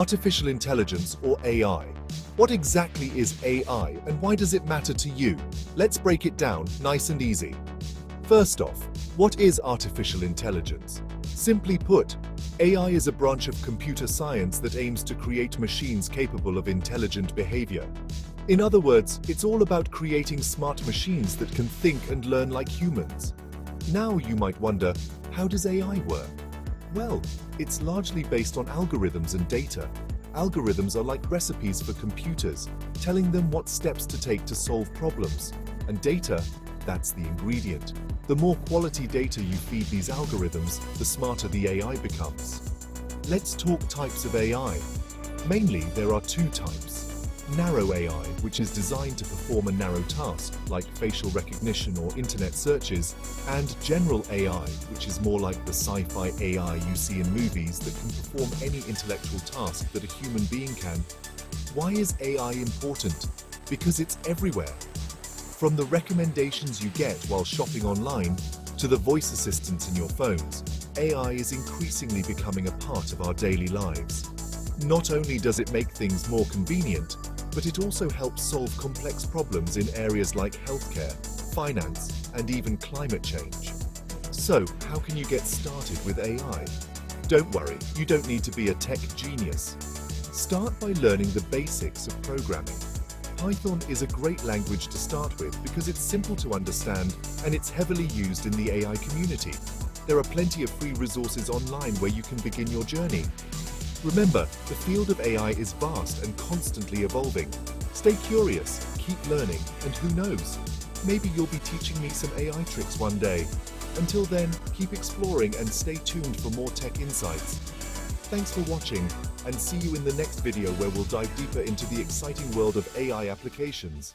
Artificial intelligence, or AI. What exactly is AI and why does it matter to you? Let's break it down nice and easy. First off, what is artificial intelligence? Simply put, AI is a branch of computer science that aims to create machines capable of intelligent behavior. In other words, it's all about creating smart machines that can think and learn like humans. Now you might wonder, how does AI work? Well, it's largely based on algorithms and data. Algorithms are like recipes for computers, telling them what steps to take to solve problems. And data, that's the ingredient. The more quality data you feed these algorithms, the smarter the AI becomes. Let's talk types of AI. Mainly, there are two types. Narrow AI, which is designed to perform a narrow task, like facial recognition or internet searches, and general AI, which is more like the sci-fi AI you see in movies that can perform any intellectual task that a human being can. Why is AI important? Because it's everywhere. From the recommendations you get while shopping online, to the voice assistants in your phones, AI is increasingly becoming a part of our daily lives. Not only does it make things more convenient, but it also helps solve complex problems in areas like healthcare, finance, and even climate change. So, how can you get started with AI? Don't worry, you don't need to be a tech genius. Start by learning the basics of programming. Python is a great language to start with because it's simple to understand and it's heavily used in the AI community. There are plenty of free resources online where you can begin your journey. Remember, the field of AI is vast and constantly evolving. Stay curious, keep learning, and who knows, maybe you'll be teaching me some AI tricks one day. Until then, keep exploring and stay tuned for more tech insights. Thanks for watching, and see you in the next video where we'll dive deeper into the exciting world of AI applications.